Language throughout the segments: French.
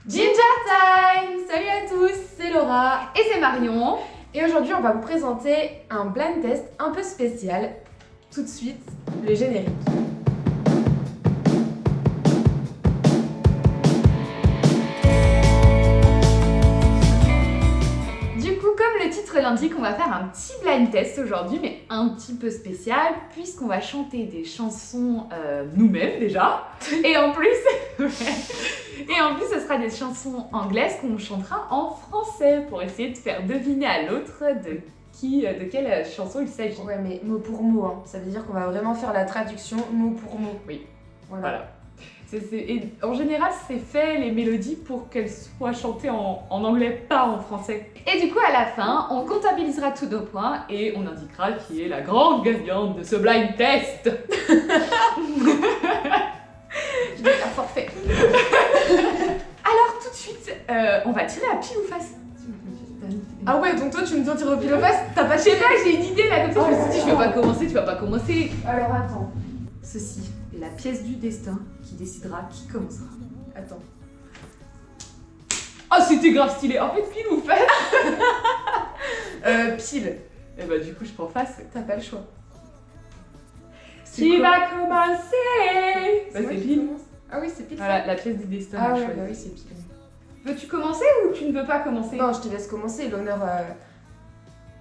Ginger Time! Salut à tous, c'est Laura Et c'est Marion. et aujourd'hui on va vous présenter un blind test un peu spécial. Tout de suite, le générique. Du coup, comme le titre l'indique, on va faire un petit blind test aujourd'hui, mais un petit peu spécial, puisqu'on va chanter des chansons nous-mêmes déjà, et en plus, ce sera des chansons anglaises qu'on chantera en français pour essayer de faire deviner à l'autre de quelle chanson il s'agit. Ouais, mais mot pour mot, hein. Ça veut dire qu'on va vraiment faire la traduction mot pour mot. Oui. Voilà. Et en général, c'est fait les mélodies pour qu'elles soient chantées en anglais, pas en français. Et du coup, à la fin, on comptabilisera tous nos points et on indiquera qui est la grande gagnante de ce blind test. Je vais faire forfait. Alors, tout de suite, on va tirer à pile ou face. Ah ouais, donc toi tu me dois tirer au pile ou face? T'as pas Je sais tiré? pas, j'ai une idée là, comme ça, je me suis dit, je vais pas commencer, tu vas pas commencer. Alors attends. Ceci est la pièce du destin qui décidera qui commencera. Attends. Oh, c'était grave stylé. En fait, pile ou face? Pile. Et bah, du coup, je prends face. T'as pas le choix. Qui quoi? va commencer? Bah, moi c'est qui pile. commence. Ah oui, c'est pile. Voilà, la pièce du destin. Ah on ouais, choisit. bah oui, c'est pile. Veux-tu commencer ou tu ne veux pas commencer? Non, je te laisse commencer, l'honneur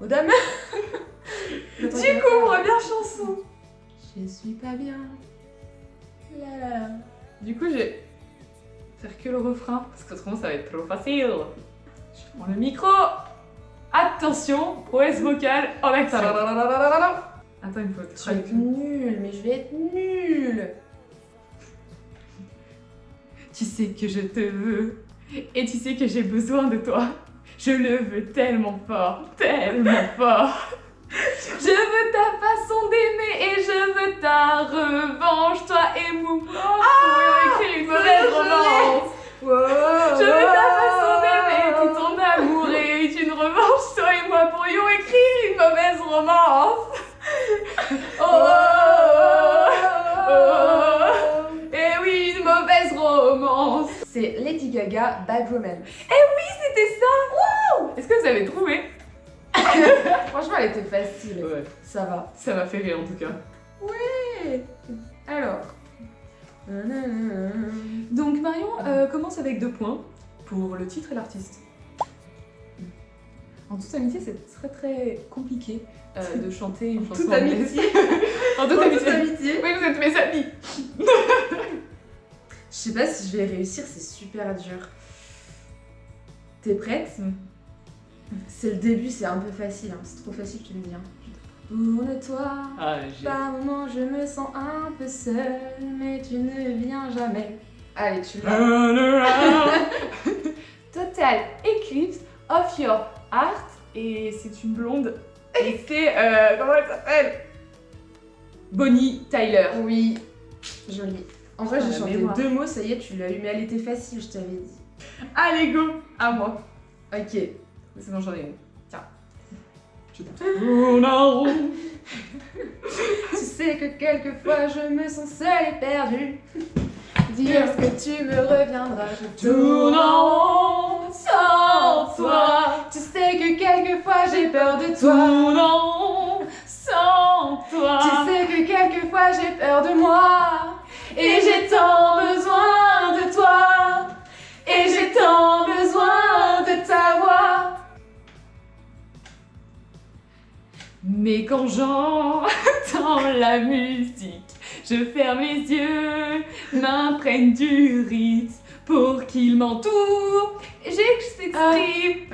aux dames. Du coup, première chanson. Je suis pas bien. La la la. Du coup, je vais faire que le refrain parce qu'autrement, ça va être trop facile. Je prends le micro. Attention, prouesse vocale en action. Attends, il faut Je vais être traduire. nulle, mais je vais être nulle. Tu sais que je te veux et tu sais que j'ai besoin de toi. Je le veux tellement fort, tellement fort. Je veux ta façon d'aimer et je veux ta revanche. Toi et moi, pourrions écrire une mauvaise romance. Je veux ta façon d'aimer, tout ton amour et une revanche. Toi et moi pourrions écrire une mauvaise romance. Et oui, une mauvaise romance. C'est Lady Gaga, Bad Romance. C'était ça. Wow. Est-ce que vous avez trouvé? Franchement, elle était facile. Ouais, Ça va. ça m'a fait rire en tout cas. Alors. Donc Marion commence avec 2 points pour le titre et l'artiste. En toute amitié, c'est très très compliqué de chanter une chanson Toute anglaise. amitié. En toute En amitié. toute amitié. Oui, vous êtes mes amis. Je sais pas si je vais réussir, c'est super dur. T'es prête? C'est le début, c'est un peu facile, hein. C'est trop facile, je te le dis. Tourne-toi, Ah, par moments je me sens un peu seule, mais tu ne viens jamais. Allez, tu l'as. Total Eclipse of Your Heart. Et c'est une blonde. Et c'est. Comment elle s'appelle? Bonnie Tyler. Oui, joli. En vrai, Ah, j'ai la chanté mémoire. 2 mots, ça y est, tu l'as eu, mais elle était facile, je t'avais dit. Allez, go. À moi. Ok. C'est bon, j'en ai une. Tiens. Je tourne en rond. Tu sais que quelquefois je me sens seule et perdue. Dire ce que tu me reviendras, je Tourne en rond sans toi. Tu sais que quelquefois j'ai peur de toi. Tourne en rond sans toi. Tu sais que quelquefois j'ai peur de moi. Et j'ai tant besoin de toi. Et j'ai tant besoin de ta voix. Mais quand j'entends la musique, je ferme les yeux, m'imprègne du rythme pour qu'il m'entoure. J'exprime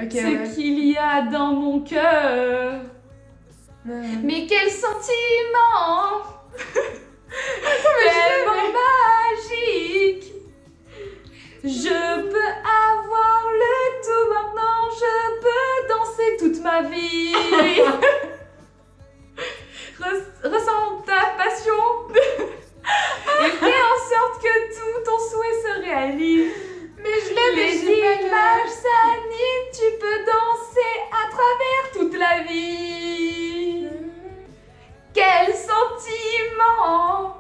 Ok, ce ouais. qu'il y a dans mon cœur. Mais quel sentiment tellement magique. Je peux avoir le tout maintenant, je peux danser toute ma vie. Ressens ta passion et fais en sorte que tout ton souhait se réalise. Mais je l'aime, mais Les j'ai pas images s'animent, tu peux danser à travers toute la vie. Quel sentiment!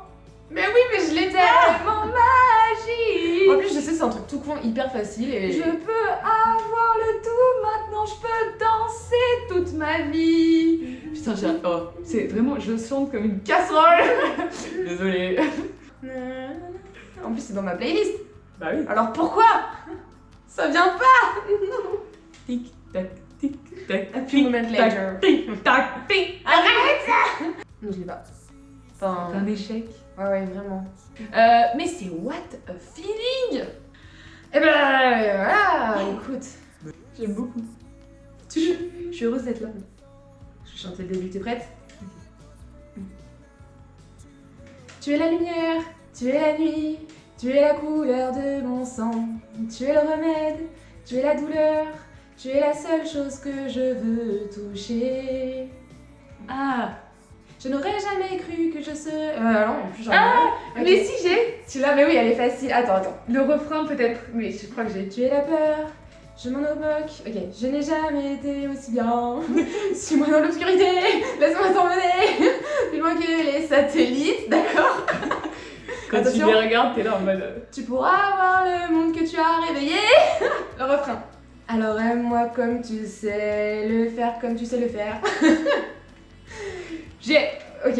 Mais oui, mais je l'ai Tellement magique! En plus, je sais, c'est un truc tout con, hyper facile. facile et... Je peux avoir le tout, maintenant je peux danser toute ma vie. Putain, c'est vraiment, je chante comme une casserole. Désolée. En plus, c'est dans ma playlist. Bah oui. Alors pourquoi ça vient pas? Tic tac, tic tac. A few moments later. Tic tac, tic. Arrête. Non, je l'ai pas. Enfin... C'est un échec. Ouais, vraiment. Mais c'est what a feeling. Eh ben voilà, écoute. J'aime beaucoup. Je suis heureuse d'être là. Je vais chanter le début, t'es prête? Tu es la lumière, tu es la nuit, tu es la couleur de mon sang, tu es le remède, tu es la douleur, tu es la seule chose que je veux toucher. Ah. Je n'aurais jamais cru que je serais... non, en plus j'en ai Ah, rien. mais Ok. si j'ai. Tu l'as, mais oui, elle est facile. Attends. Le refrain peut-être. Oui, je crois que j'ai. Tu es la peur, je m'en moque. Ok, je n'ai jamais été aussi bien. Suis-moi dans l'obscurité, laisse-moi t'emmener. Plus loin que les satellites, d'accord? Quand Attention. tu les regardes, t'es là en mode. Tu pourras voir le monde que tu as réveillé. Le refrain. Alors aime-moi comme tu sais le faire, comme tu sais le faire. J'ai. Ok.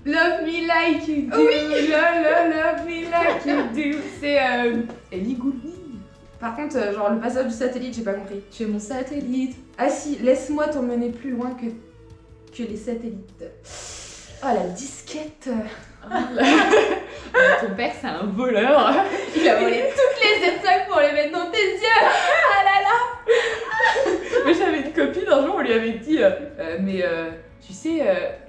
Love me like you do. Oui. Love me like you do. C'est Ellie Goulding. Par contre, genre le passage du satellite, j'ai pas compris. Tu es mon satellite. Ah si, laisse-moi t'emmener plus loin que les satellites. Oh la disquette. Ton père, c'est un voleur. Il a volé toutes les étoiles pour les mettre dans tes yeux. Ah là là. Mais j'avais une copine, un jour, on lui avait dit tu sais,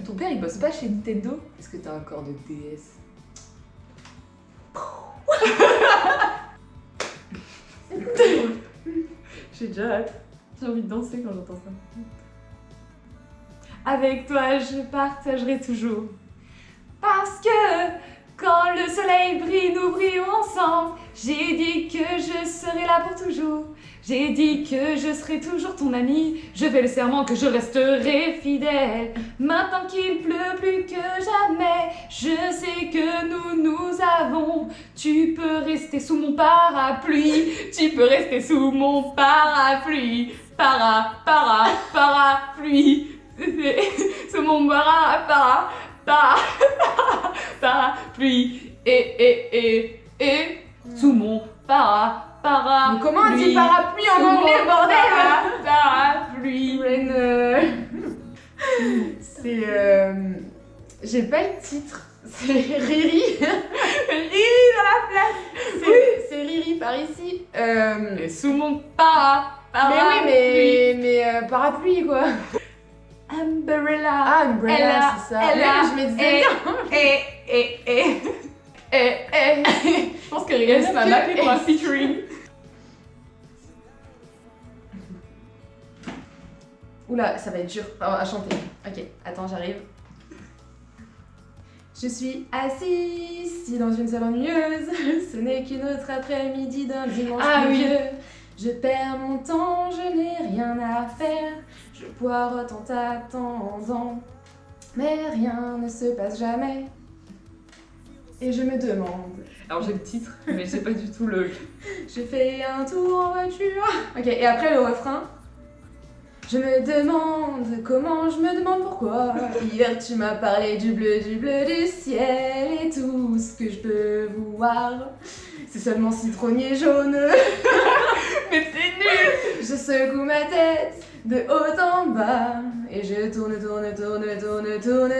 ton père il bosse pas chez Nintendo. Est-ce que t'as un corps de DS? J'ai déjà hâte. J'ai envie de danser quand j'entends ça. Avec toi, je partagerai toujours. Parce que quand le soleil brille, nous brillons ensemble. J'ai dit que je serai là pour toujours. J'ai dit que je serai toujours ton ami. Je fais le serment que je resterai fidèle. Maintenant qu'il pleut plus que jamais, je sais que nous avons. Tu peux rester sous mon parapluie. Tu peux rester sous mon parapluie. Parapluie. Sous mon parapluie. Et sous mon parapluie. Mais comment on dit parapluie en anglais, bordel? Parapluie. C'est j'ai pas le titre. C'est Riri. Riri dans la place. C'est Riri par ici. Et sous mon parapluie. Mais parapluie quoi. Umbrella. Ah, Umbrella, c'est ça. Ella, Je me disais bien. Je pense que Rihanna m'a appelé pour un featuring. Oula, ça va être dur à chanter. Ok, attends, j'arrive. Je suis assise dans une salle ennuyeuse. Ce n'est qu'une autre après-midi d'un dimanche pluvieux. Je perds mon temps, je n'ai rien à faire. Je poireaute en t'attendant. Mais rien ne se passe jamais. Et je me demande. Alors j'ai le titre, mais j'ai pas du tout le. Je fais un tour en voiture. Ok, et après le refrain. Je me demande comment, je me demande pourquoi. Hier tu m'as parlé du bleu du ciel. Et tout ce que je peux voir, c'est seulement citronnier jaune. Mais c'est nul. Je secoue ma tête de haut en bas. Et je tourne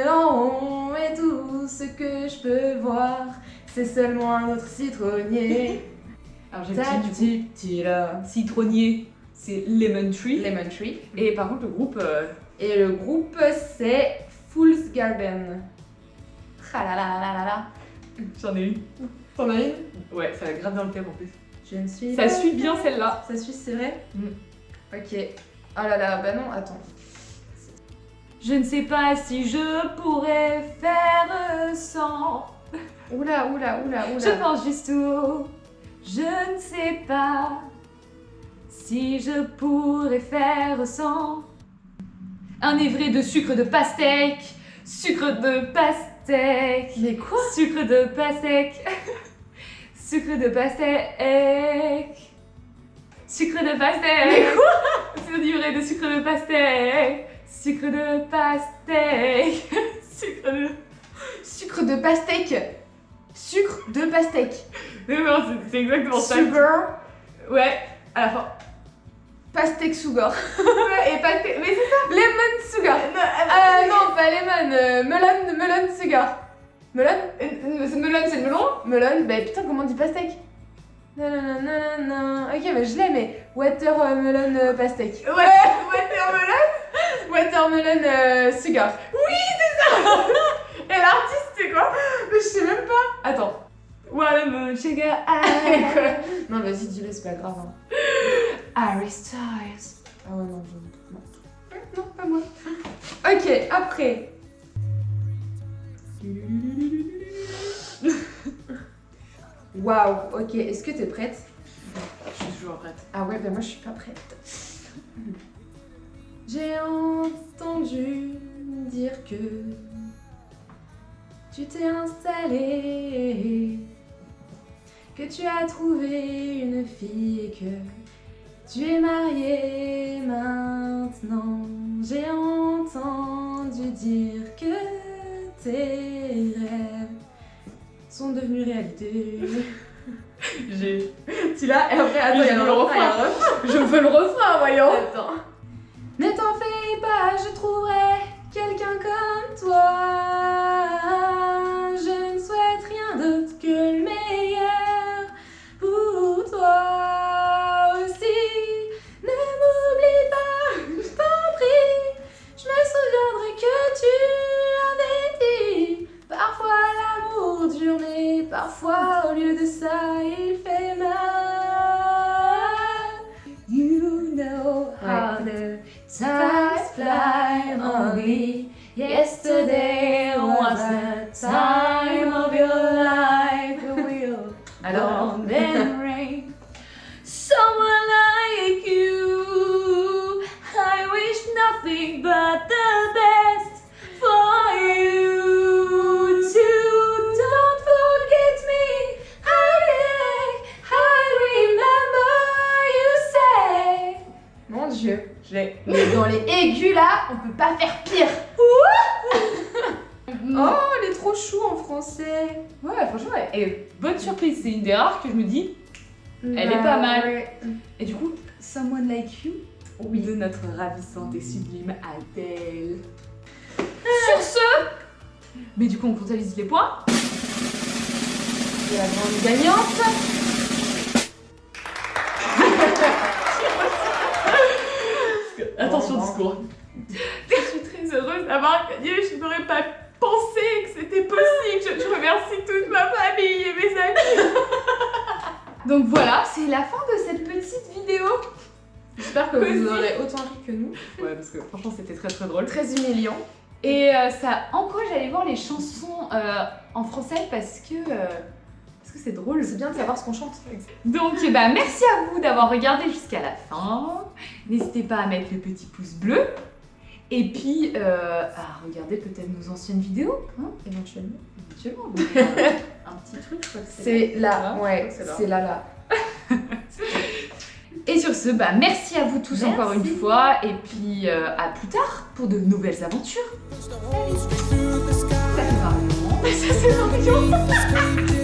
en rond. Et tout ce que je peux voir, c'est seulement un autre citronnier. Alors j'ai le titre là. Citronnier, c'est Lemon Tree. Lemon Tree. Et par contre le groupe... Et le groupe c'est Fool's Garden. Ah là là là là là. J'en ai une. T'en as une? Ouais, ça va grave dans le thème en plus. Je ne suis Ça suit bien celle-là. Ça suit, c'est vrai? Mm. Ok. Oh là là, bah non, attends. Je ne sais pas si je pourrais faire sans. Oula. Je pense juste tout. Je ne sais pas si je pourrais faire sans. Un évrait de sucre de pastèque. Sucre de pastèque. Mais quoi? Sucre de pastèque. Sucre de pastèque. Sucre de pastèque. Mais quoi? Surlivré de sucre de pastèque. Sucre de pastèque. Sucre de... Sucre de pastèque. Sucre de pastèque. Non, c'est exactement ça. Sugar. Ouais, à la fin. Pastèque sugar. Ouais, et pastèque... Mais c'est ça. Lemon sugar. Non, pas lemon. Melon sugar. Melon. Melon, c'est le melon. Melon. Bah putain, comment on dit pastèque? Non. Ok, mais je l'ai, mais watermelon pastèque. Ouais, watermelon. Watermelon sugar. Oui, c'est ça. Et l'artiste, c'est quoi? Mais je sais même pas. Attends. Watermelon sugar. Non, vas-y, dis-le, c'est pas grave. Hein. Harry Styles. Ah ouais, non, non, pas moi. Ok, après. Waouh, ok, est-ce que t'es prête? Je suis toujours prête. Ah ouais, ben moi je suis pas prête. J'ai entendu dire que tu t'es installée, que tu as trouvé une fille et que tu es mariée maintenant. J'ai entendu dire que tes rêves sont devenus réalité. Tu l'as? Et après, attends, il y a le refrain. Je veux le refrain, voyons. Attends. Ne t'en fais pas, je trouverai quelqu'un comme toi. Je ne souhaite rien d'autre que le meilleur pour toi aussi. Ne m'oublie pas, je t'en prie. Je me souviendrai que tu avais dit. Parfois l'amour dure, mais parfois au lieu de ça, il fait mal. You know how the times fly only. Yesterday was the time of your life. The wheel Alors, then rain. Someone like you, I wish nothing but the best for you. Don't forget me, I remember you say. Mon Dieu. je l'ai. Mais dans les aigus là, on peut pas faire pire. Oh, elle est trop chou en français. Ouais, franchement, et bonne surprise. C'est une des rares que je me dis. Elle est pas mal. Ouais. Et du coup, Someone Like You, oui, de notre ravissante et sublime Adèle. Sur ce, mais du coup, on comptabilise les points. C'est la grande gagnante. Attention, discours. Je suis très heureuse d'avoir gagné. Je n'aurais pas pensé que c'était possible. Je remercie toute ma famille et mes amis. Donc voilà, c'est la fin de cette petite vidéo. J'espère que vous aurez autant ri que nous. Ouais, parce que franchement, c'était très très drôle. Très humiliant. Et ça encourage à aller voir les chansons en français parce que c'est drôle. C'est bien de savoir ce qu'on chante. Donc bah, merci à vous d'avoir regardé jusqu'à la fin. N'hésitez pas à mettre le petit pouce bleu. Et puis à regarder peut-être nos anciennes vidéos. Hein, Éventuellement. éventuellement. Donc, un petit truc, je crois que C'est là, là. ouais, C'est là. c'est là. Et sur ce, bah, merci à vous tous Merci. encore une fois. Et puis à plus tard pour de nouvelles aventures. Ça fait marrant. Ça c'est marrant.